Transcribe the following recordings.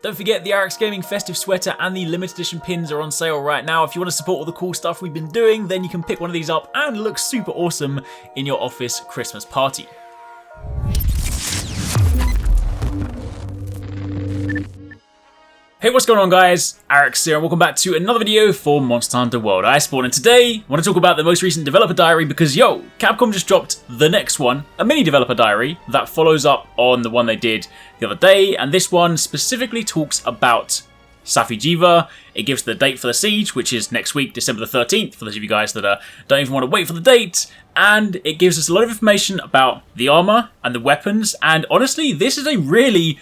Don't forget the Arekkz Gaming Festive Sweater and the limited edition pins are on sale right now. If you want to support all the cool stuff we've been doing, then you can pick one of these up and look super awesome in your office Christmas party. Hey, what's going on guys? Arekkz here and welcome back to another video for Monster Hunter World Iceborne. And today, I want to talk about the most recent developer diary because Capcom just dropped the next one, a mini developer diary that follows up on the one they did the other day. And this one specifically talks about Safi'jiiva. It gives the date for the siege, which is next week, December the 13th, for those of you guys that don't even want to wait for the date. And it gives us a lot of information about the armor and the weapons. And honestly, this is a really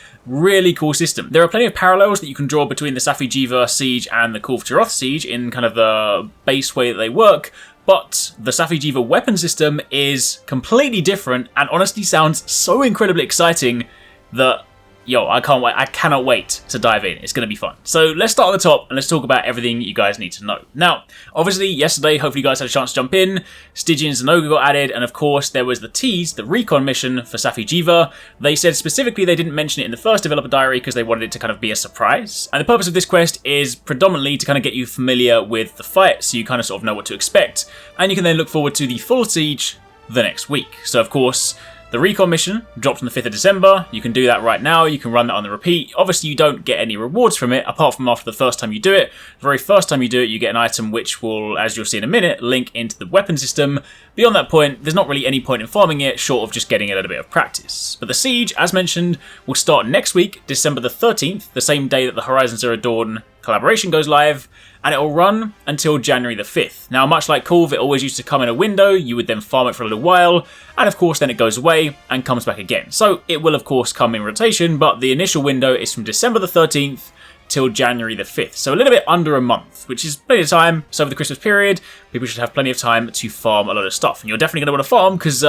cool system. There are plenty of parallels that you can draw between the Safi'jiiva siege and the Kulve siege in kind of the base way that they work. But the Safi'jiiva weapon system is completely different and honestly sounds so incredibly exciting that I can't wait. I cannot wait to dive in. It's going to be fun. So let's start at the top and let's talk about everything you guys need to know. Now, obviously, yesterday, hopefully you guys had a chance to jump in. Stygian and Zenoga got added, and of course, there was the tease, the recon mission for Safi'jiiva. They said specifically they didn't mention it in the first developer diary because they wanted it to kind of be a surprise. And the purpose of this quest is predominantly to kind of get you familiar with the fight, so you kind of sort of know what to expect. And you can then look forward to the full siege the next week. So, of course, the recon mission drops on the 5th of December. You can do that right now. You can run that on the repeat. Obviously, you don't get any rewards from it, apart from after the first time you do it. The very first time you do it, you get an item which will, as you'll see in a minute, link into the weapon system. Beyond that point, there's not really any point in farming it, short of just getting a little bit of practice. But the siege, as mentioned, will start next week, December the 13th, the same day that the Horizon Zero Dawn collaboration goes live, and it will run until January the 5th. Now, much like Kulve, it always used to come in a window. You would then farm it for a little while, and of course then it goes away and comes back again. So it will of course come in rotation, but the initial window is from December the 13th till January the 5th. So a little bit under a month, which is plenty of time. So over the Christmas period, people should have plenty of time to farm a lot of stuff. And you're definitely going to want to farm because,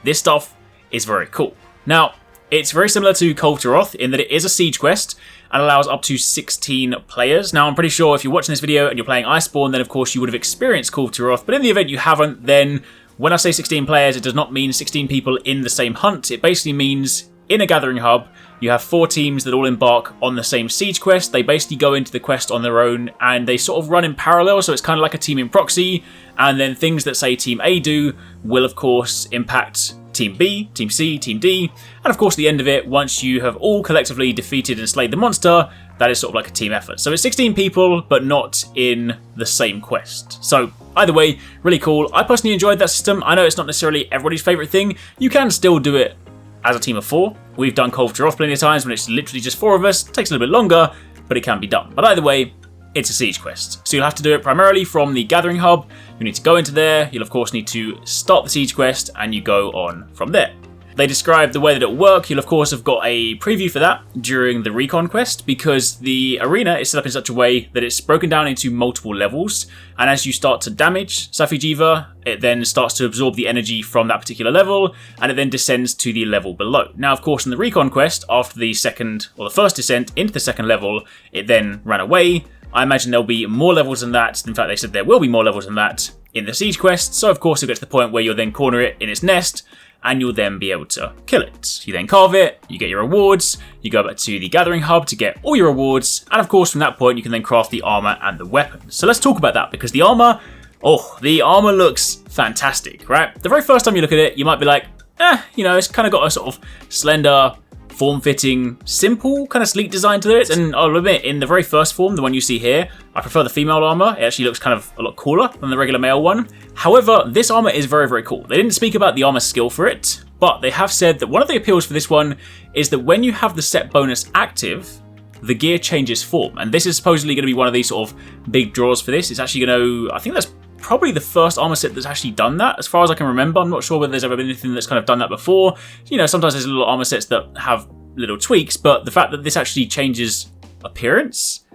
this stuff is very cool. Now, it's very similar to Kulve in that it is a siege quest and allows up to 16 players. Now, I'm pretty sure if you're watching this video and you're playing Iceborne, then of course you would have experienced Kulve, but in the event you haven't, then when I say 16 players, it does not mean 16 people in the same hunt. It basically means in a gathering hub, you have 4 teams that all embark on the same siege quest. They basically go into the quest on their own and they sort of run in parallel, so it's kind of like a team in proxy, and then things that say Team A do will of course impact Team B, Team C, Team D, and of course the end of it, once you have all collectively defeated and slayed the monster, that is sort of like a team effort. So it's 16 people, but not in the same quest. So either way, really cool. I personally enjoyed that system. I know it's not necessarily everybody's favourite thing. You can still do it as a team of 4. We've done Kulve plenty of times when it's literally just 4 of us. It takes a little bit longer, but it can be done. But either way, it's a siege quest. So you'll have to do it primarily from the gathering hub. You need to go into there. You'll of course need to start the siege quest and you go on from there. They describe the way that it'll work. You'll of course have got a preview for that during the recon quest because the arena is set up in such a way that it's broken down into multiple levels. And as you start to damage Safi'jiiva, it then starts to absorb the energy from that particular level and it then descends to the level below. Now, of course, in the recon quest, after the first descent into the second level, it then ran away. I imagine there'll be more levels than that. In fact, they said there will be more levels than that in the siege quest. So, of course, you'll get to the point where you'll then corner it in its nest and you'll then be able to kill it. You then carve it, you get your rewards, you go back to the gathering hub to get all your rewards, and of course, from that point, you can then craft the armor and the weapons. So let's talk about that because the armor looks fantastic, right? The very first time you look at it, you might be like, it's kind of got a sort of slender, form-fitting, simple, kind of sleek design to it. And I'll admit, in the very first form, the one you see here, I prefer the female armor. It actually looks kind of a lot cooler than the regular male one. However, this armor is very cool. They didn't speak about the armor skill for it, but they have said that one of the appeals for this one is that when you have the set bonus active, the gear changes form. And this is supposedly going to be one of these sort of big draws for this. It's actually going to, I think that's probably the first armor set that's actually done that, as far as I can remember. I'm not sure whether there's ever been anything that's kind of done that before. Sometimes there's little armor sets that have little tweaks, but the fact that this actually changes appearance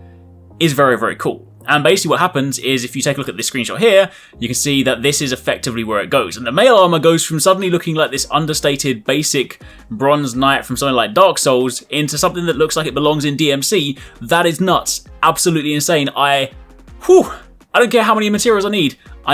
is very cool. And basically what happens is, if you take a look at this screenshot here, you can see that this is effectively where it goes. And the male armor goes from suddenly looking like this understated, basic bronze knight from something like Dark Souls into something that looks like it belongs in DMC. That is nuts. Absolutely insane. I don't care how many materials I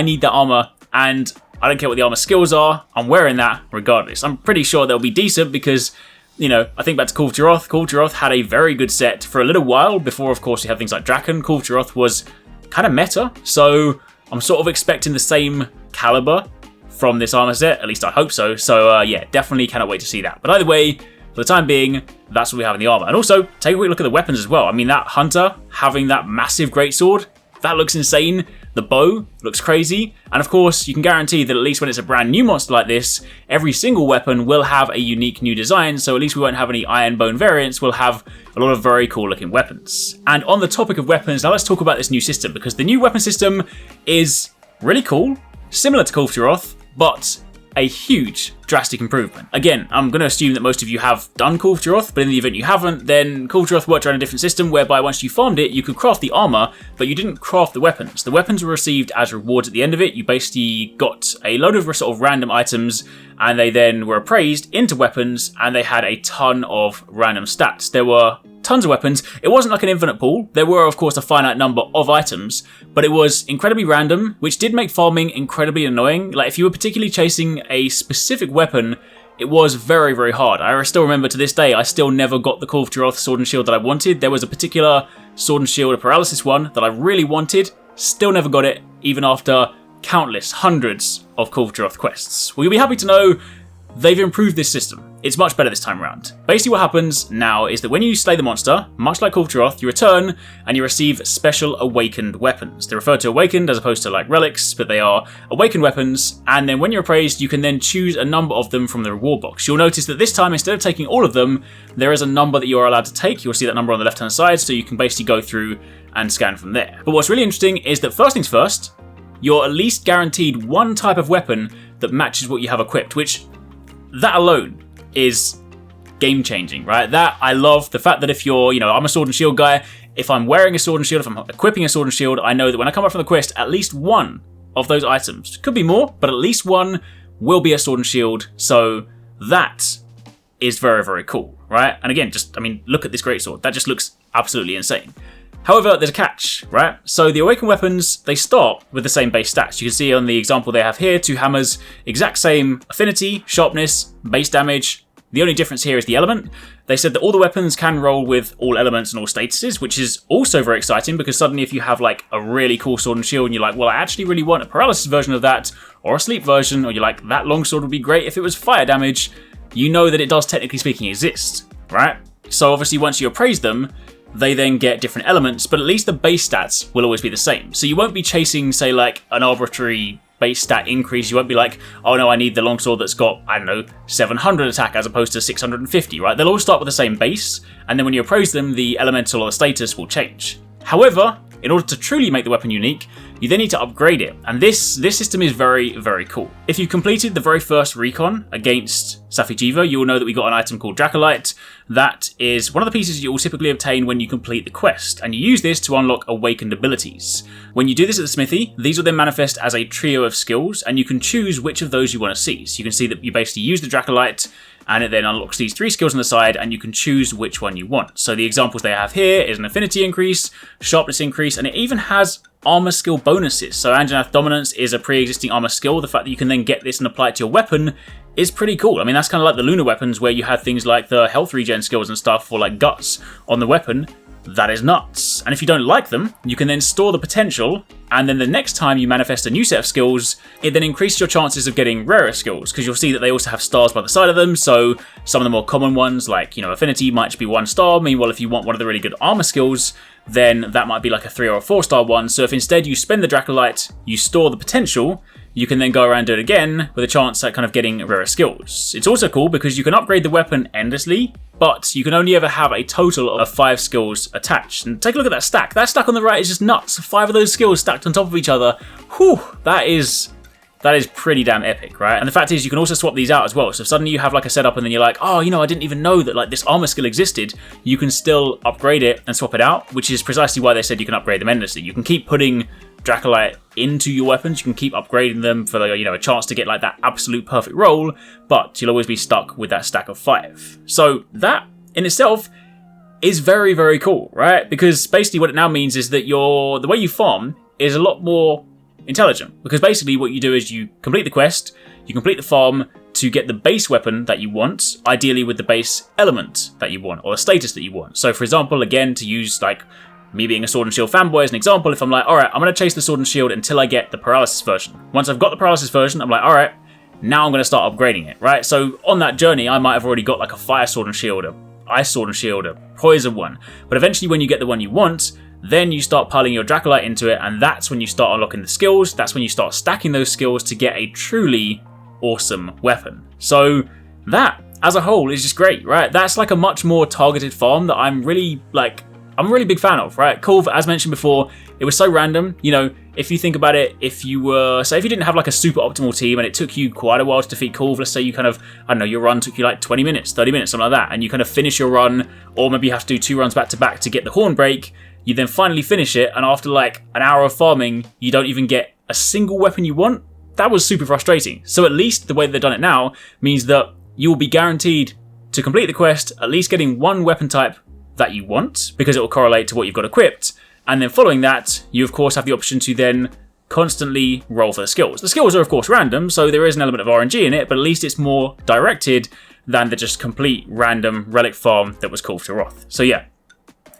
need that armor, and I don't care what the armor skills are, I'm wearing that regardless. I'm pretty sure they'll be decent because you know, I think back to Kul'Tiroth. Kul'Tiroth had a very good set for a little while before, of course, you have things like Draken. Kul'Tiroth was kind of meta, so I'm sort of expecting the same caliber from this armor set, at least I hope so. So yeah, definitely cannot wait to see that. But either way, for the time being, that's what we have in the armor. And also, take a quick look at the weapons as well. I mean, that Hunter having that massive greatsword, that looks insane. The bow looks crazy. And of course, you can guarantee that at least when it's a brand new monster like this, every single weapon will have a unique new design. So at least we won't have any Iron Bone variants. We'll have a lot of very cool looking weapons. And on the topic of weapons, now let's talk about this new system, because the new weapon system is really cool, similar to Kul'Tiroth, but a huge, drastic improvement. Again, I'm going to assume that most of you have done Kul'Tiroth, but in the event you haven't, then Kul'Tiroth worked around a different system whereby once you farmed it, you could craft the armor, but you didn't craft the weapons. The weapons were received as rewards at the end of it. You basically got a load of sort of random items, and they then were appraised into weapons, and they had a ton of random stats. There were tons of weapons. It wasn't like an infinite pool. There were, of course, a finite number of items, but it was incredibly random, which did make farming incredibly annoying. Like, if you were particularly chasing a specific weapon, it was very, very hard. I still remember to this day, I still never got the Kul'Tiroth sword and shield that I wanted. There was a particular sword and shield, a paralysis one, that I really wanted. Still never got it, even after countless, hundreds of Kul'Tiroth quests. Well, you'll be happy to know they've improved this system. It's much better this time around. Basically what happens now is that when you slay the monster, much like Kul'Tiroth, you return and you receive special awakened weapons. They're referred to awakened as opposed to like relics, but they are awakened weapons, and then when you're appraised, you can then choose a number of them from the reward box. You'll notice that this time, instead of taking all of them, there is a number that you're allowed to take. You'll see that number on the left-hand side, so you can basically go through and scan from there. But what's really interesting is that first things first, you're at least guaranteed one type of weapon that matches what you have equipped, which that alone is game changing, right? That I love. The fact that if you're, you know, I'm a sword and shield guy, if I'm wearing a sword and shield, if I'm equipping a sword and shield, I know that when I come up from the quest, at least one of those items, could be more, but at least one will be a sword and shield. So that is very, very cool, right? And again, just, I mean, look at this greatsword. That just looks absolutely insane. However, there's a catch, right? So the awakened weapons, they start with the same base stats. You can see on the example they have here, two hammers, exact same affinity, sharpness, base damage. The only difference here is the element. They said that all the weapons can roll with all elements and all statuses, which is also very exciting because suddenly if you have like a really cool sword and shield and you're like, well, I actually really want a paralysis version of that or a sleep version, or you're like, that longsword would be great if it was fire damage, you know that it does technically speaking exist, right? So obviously once you appraise them, they then get different elements, but at least the base stats will always be the same. So you won't be chasing, say, like an arbitrary base stat increase. You won't be like, oh no, I need the longsword that's got, I don't know, 700 attack as opposed to 650, right? They'll all start with the same base, and then when you appraise them, the elemental or the status will change. However, in order to truly make the weapon unique, you then need to upgrade it, and this system is very, very cool. If you completed the very first recon against Safi'jiiva, you will know that we got an item called Dracolite. That is one of the pieces you will typically obtain when you complete the quest, and you use this to unlock awakened abilities. When you do this at the smithy, these will then manifest as a trio of skills, and you can choose which of those you want to see. So you can see that you basically use the Dracolite, and it then unlocks these three skills on the side, and you can choose which one you want. So the examples they have here is an affinity increase, sharpness increase, and it even has armor skill bonuses. So Anjanath Dominance is a pre-existing armor skill. The fact that you can then get this and apply it to your weapon is pretty cool. I mean, that's kind of like the Lunar weapons where you had things like the health regen skills and stuff, or like guts on the weapon. That is nuts. And if you don't like them, you can then store the potential, and then the next time you manifest a new set of skills, it then increases your chances of getting rarer skills, because you'll see that they also have stars by the side of them. So some of the more common ones, like, you know, affinity might just be 1 star. Meanwhile, if you want one of the really good armor skills, then that might be like a 3 or a 4 star one. So if instead you spend the Dracolite, you store the potential, you can then go around and do it again with a chance at kind of getting rarer skills. It's also cool because you can upgrade the weapon endlessly, but you can only ever have a total of 5 skills attached. And take a look at that stack. That stack on the right is just nuts. 5 of those skills stacked on top of each other. Whew, that is pretty damn epic, right? And the fact is you can also swap these out as well. So if suddenly you have like a setup and then you're like, oh, you know, I didn't even know that like this armor skill existed, you can still upgrade it and swap it out, which is precisely why they said you can upgrade them endlessly. You can keep putting Dracolite into your weapons, you can keep upgrading them for, you know, a chance to get like that absolute perfect roll, but you'll always be stuck with that stack of 5. So that in itself is very, very cool, right? Because basically what it now means is that the way you farm is a lot more intelligent, because basically what you do is you complete the quest, you complete the farm to get the base weapon that you want, ideally with the base element that you want, or the status that you want. So for example, again, to use like me being a Sword and Shield fanboy as an example, if I'm like, alright, I'm going to chase the Sword and Shield until I get the Paralysis version. Once I've got the Paralysis version, I'm like, alright, now I'm going to start upgrading it, right? So on that journey, I might have already got like a Fire Sword and Shield, a Ice Sword and Shield, a Poison one. But eventually when you get the one you want, then you start piling your Dracolite into it, and that's when you start unlocking the skills. That's when you start stacking those skills to get a truly awesome weapon. So that, as a whole, is just great, right? That's like a much more targeted farm that I'm really a really big fan of, right? Cool, as mentioned before, it was so random. You know, if you think about it, if you didn't have like a super optimal team and it took you quite a while to defeat Kulve, let's say you kind of, I don't know, your run took you like 20 minutes, 30 minutes, something like that, and you kind of finish your run, or maybe you have to do 2 runs back to back to get the Horn Break, you then finally finish it, and after like an hour of farming, you don't even get a single weapon you want. That was super frustrating. So at least the way they've done it now means that you will be guaranteed to complete the quest, at least getting one weapon type that you want, because it will correlate to what you've got equipped. And then following that, you of course have the option to then constantly roll for the skills. The skills are of course random, so there is an element of RNG in it, but at least it's more directed than the just complete random relic farm that was Kulve Taroth. So yeah,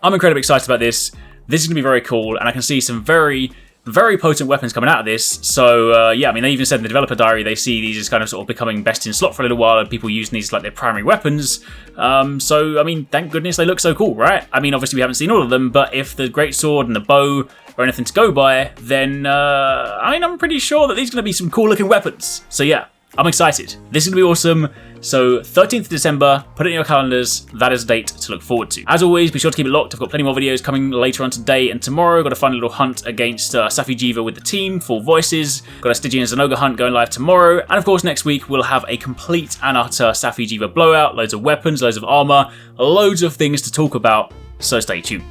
I'm incredibly excited about this. This is going to be very cool, and I can see some very, very potent weapons coming out of this. So yeah, I mean, they even said in the developer diary they see these as kind of sort of becoming best in slot for a little while, and people using these like their primary weapons. So I mean, thank goodness they look so cool, right? I mean, obviously we haven't seen all of them, but if the great sword and the bow are anything to go by, then I mean, I'm pretty sure that these are going to be some cool looking weapons. So yeah, I'm excited. This is going to be awesome. So 13th of December, put it in your calendars. That is a date to look forward to. As always, be sure to keep it locked. I've got plenty more videos coming later on today and tomorrow. Got a fun little hunt against Safi'jiiva with the team, full voices. Got a Stygian Zenoga hunt going live tomorrow. And of course, next week, we'll have a complete and utter Safi'jiiva blowout. Loads of weapons, loads of armor, loads of things to talk about. So stay tuned.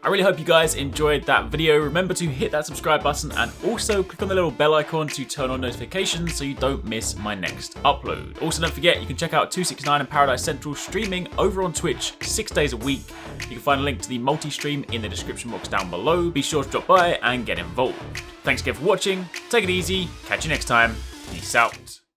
I really hope you guys enjoyed that video. Remember to hit that subscribe button and also click on the little bell icon to turn on notifications so you don't miss my next upload. Also, don't forget, you can check out 269 and Paradise Central streaming over on Twitch 6 days a week. You can find a link to the multi-stream in the description box down below. Be sure to drop by and get involved. Thanks again for watching. Take it easy. Catch you next time. Peace out.